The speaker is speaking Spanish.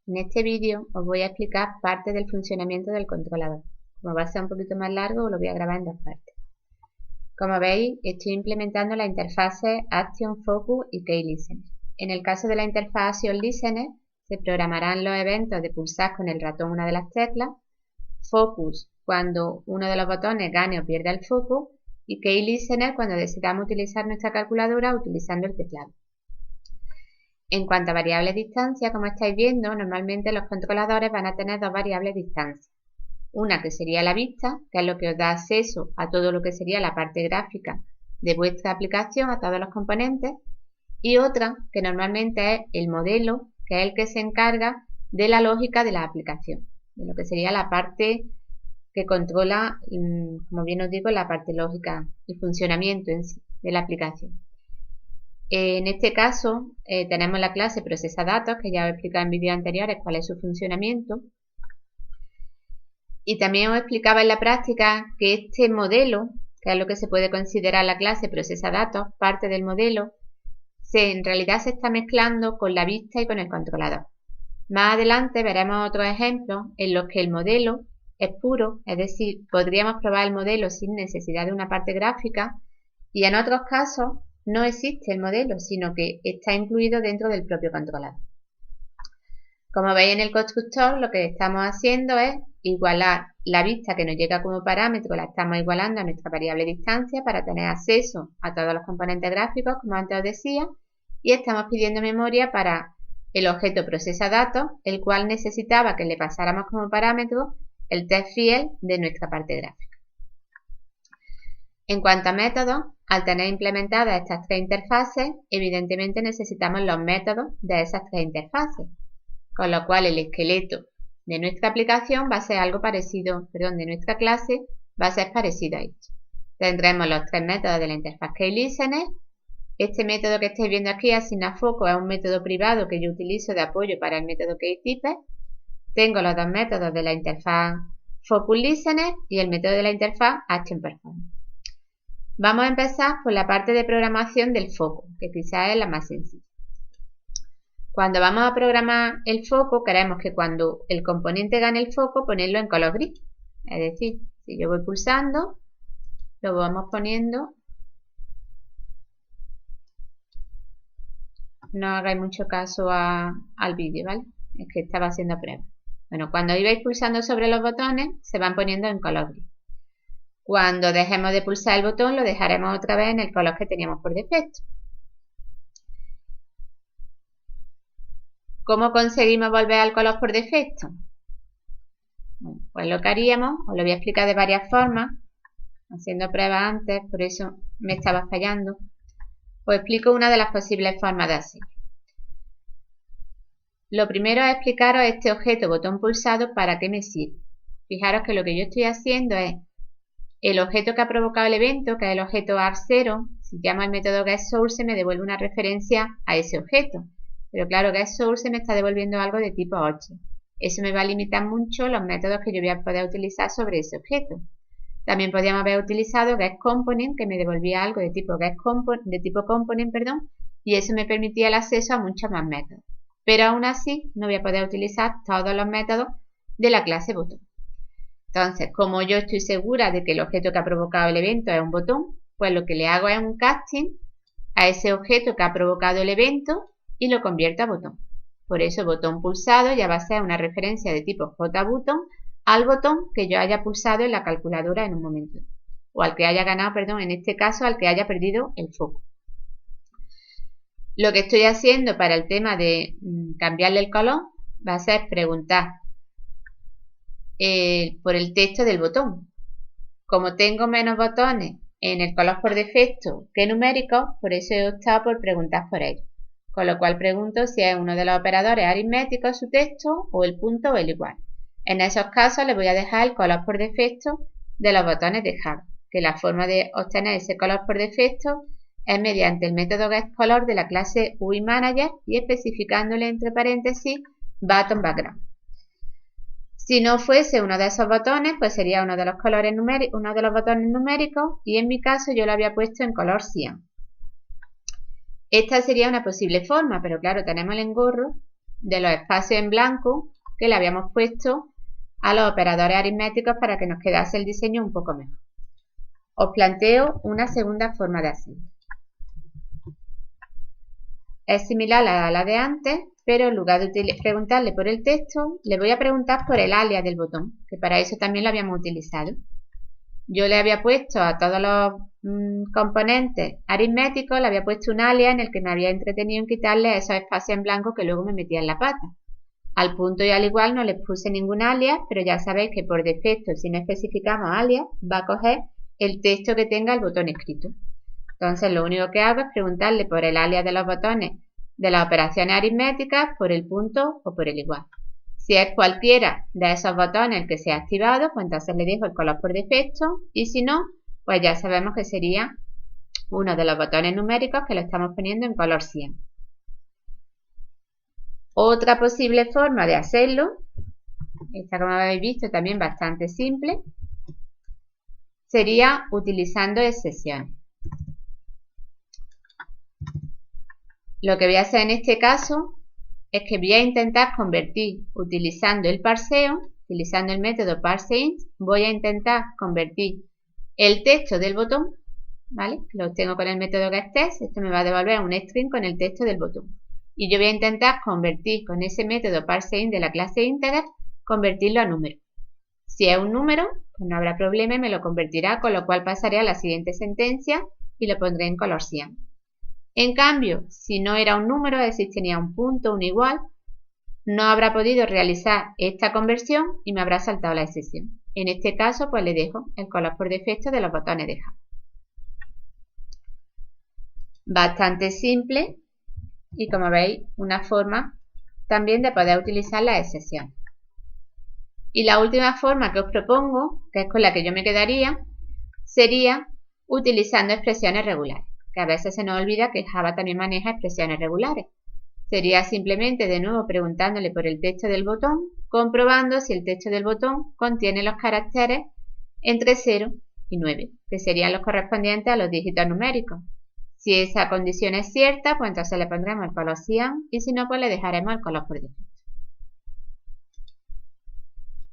En este vídeo os voy a explicar parte del funcionamiento del controlador. Como va a ser un poquito más largo, lo voy a grabar en dos partes. Como veis, estoy implementando la interfase Action, Focus y Key Listener. En el caso de la interfaz Action Listener, se programarán los eventos de pulsar con el ratón una de las teclas, Focus cuando uno de los botones gane o pierda el foco, y Key Listener cuando decidamos utilizar nuestra calculadora utilizando el teclado. En cuanto a variables de distancia, como estáis viendo, normalmente los controladores van a tener dos variables de distancia. Una que sería la vista, que es lo que os da acceso a todo lo que sería la parte gráfica de vuestra aplicación, a todos los componentes, y otra que normalmente es el modelo, que es el que se encarga de la lógica de la aplicación, de lo que sería la parte que controla, como bien os digo, la parte lógica y funcionamiento en sí de la aplicación. En este caso tenemos la clase procesa datos, que ya os he explicado en vídeos anteriores cuál es su funcionamiento. Y también os explicaba en la práctica que este modelo, que es lo que se puede considerar la clase procesa datos, parte del modelo, en realidad se está mezclando con la vista y con el controlador. Más adelante veremos otros ejemplos en los que el modelo es puro, es decir, podríamos probar el modelo sin necesidad de una parte gráfica, y en otros casos no existe el modelo, sino que está incluido dentro del propio controlador. Como veis en el constructor, lo que estamos haciendo es igualar la vista que nos llega como parámetro, la estamos igualando a nuestra variable distancia para tener acceso a todos los componentes gráficos, como antes os decía, y estamos pidiendo memoria para el objeto procesa datos, el cual necesitaba que le pasáramos como parámetro el test field de nuestra parte gráfica. En cuanto a métodos, al tener implementadas estas tres interfaces, evidentemente necesitamos los métodos de esas tres interfaces, con lo cual el esqueleto de nuestra aplicación va a ser algo parecido, de nuestra clase va a ser parecido a esto. Tendremos los tres métodos de la interfaz KeyListener. Este método que estáis viendo aquí, asigna foco, es un método privado que yo utilizo de apoyo para el método KeyType. Tengo los dos métodos de la interfaz FocusListener y el método de la interfaz ActionPerform. Vamos a empezar por la parte de programación del foco, que quizás es la más sencilla. Cuando vamos a programar el foco, queremos que cuando el componente gane el foco, ponerlo en color gris. Es decir, si yo voy pulsando, lo vamos poniendo. No hagáis mucho caso al vídeo, ¿vale? Es que estaba haciendo prueba. Bueno, cuando ibais pulsando sobre los botones, se van poniendo en color gris. Cuando dejemos de pulsar el botón, lo dejaremos otra vez en el color que teníamos por defecto. ¿Cómo conseguimos volver al color por defecto? Bueno, pues lo que haríamos, os lo voy a explicar de varias formas, haciendo pruebas antes, por eso me estaba fallando. Os explico una de las posibles formas de hacerlo. Lo primero es explicaros este objeto botón pulsado para qué me sirve. Fijaros que lo que yo estoy haciendo es el objeto que ha provocado el evento, que es el objeto arg0, si llamo al método getSource me devuelve una referencia a ese objeto. Pero claro, getSource me está devolviendo algo de tipo object. Eso me va a limitar mucho los métodos que yo voy a poder utilizar sobre ese objeto. También podríamos haber utilizado getComponent, que me devolvía algo de tipo component, y eso me permitía el acceso a muchos más métodos. Pero aún así, no voy a poder utilizar todos los métodos de la clase botón. Entonces, como yo estoy segura de que el objeto que ha provocado el evento es un botón, pues lo que le hago es un casting a ese objeto que ha provocado el evento y lo convierto a botón. Por eso botón pulsado ya va a ser una referencia de tipo JButton al botón que yo haya pulsado en la calculadora en un momento. O al que haya ganado, en este caso al que haya perdido el foco. Lo que estoy haciendo para el tema de cambiarle el color va a ser preguntar por el texto del botón. Como tengo menos botones en el color por defecto que numéricos, por eso he optado por preguntar por ello. Con lo cual pregunto si es uno de los operadores aritméticos su texto o el punto o el igual. En esos casos le voy a dejar el color por defecto de los botones de Java, que la forma de obtener ese color por defecto es mediante el método getColor de la clase UIManager y especificándole entre paréntesis button background. Si no fuese uno de esos botones, pues sería uno de los botones numéricos y en mi caso yo lo había puesto en color cian. Esta sería una posible forma, pero claro, tenemos el engorro de los espacios en blanco que le habíamos puesto a los operadores aritméticos para que nos quedase el diseño un poco mejor. Os planteo una segunda forma de hacerlo. Es similar a la de antes, pero en lugar de preguntarle por el texto, le voy a preguntar por el alias del botón, que para eso también lo habíamos utilizado. Yo le había puesto a todos los componentes aritméticos, le había puesto un alias en el que me había entretenido en quitarle esos espacios en blanco que luego me metía en la pata. Al punto y al igual no les puse ningún alias, pero ya sabéis que por defecto, si no especificamos alias, va a coger el texto que tenga el botón escrito. Entonces lo único que hago es preguntarle por el alias de los botones de las operaciones aritméticas, por el punto o por el igual. Si es cualquiera de esos botones el que se ha activado, pues entonces le dejo el color por defecto, y si no, pues ya sabemos que sería uno de los botones numéricos que lo estamos poniendo en color cian. Otra posible forma de hacerlo, esta como habéis visto también bastante simple, sería utilizando excepciones. Lo que voy a hacer en este caso es que voy a intentar convertir, utilizando el parseo, utilizando el método parseInt, voy a intentar convertir el texto del botón, ¿vale? Lo obtengo con el método getText, esto me va a devolver un string con el texto del botón. Y yo voy a intentar convertir con ese método parseInt de la clase integer, convertirlo a número. Si es un número, pues no habrá problema y me lo convertirá, con lo cual pasaré a la siguiente sentencia y lo pondré en color cian. En cambio, si no era un número, es decir, tenía un punto, un igual, no habrá podido realizar esta conversión y me habrá saltado la excepción. En este caso, pues le dejo el color por defecto de los botones de Java. Bastante simple y, como veis, una forma también de poder utilizar las excepciones. Y la última forma que os propongo, que es con la que yo me quedaría, sería utilizando expresiones regulares, que a veces se nos olvida que Java también maneja expresiones regulares. Sería simplemente de nuevo preguntándole por el texto del botón, comprobando si el texto del botón contiene los caracteres entre 0 y 9, que serían los correspondientes a los dígitos numéricos. Si esa condición es cierta, pues entonces le pondremos el color cian y si no, pues le dejaremos el color por defecto.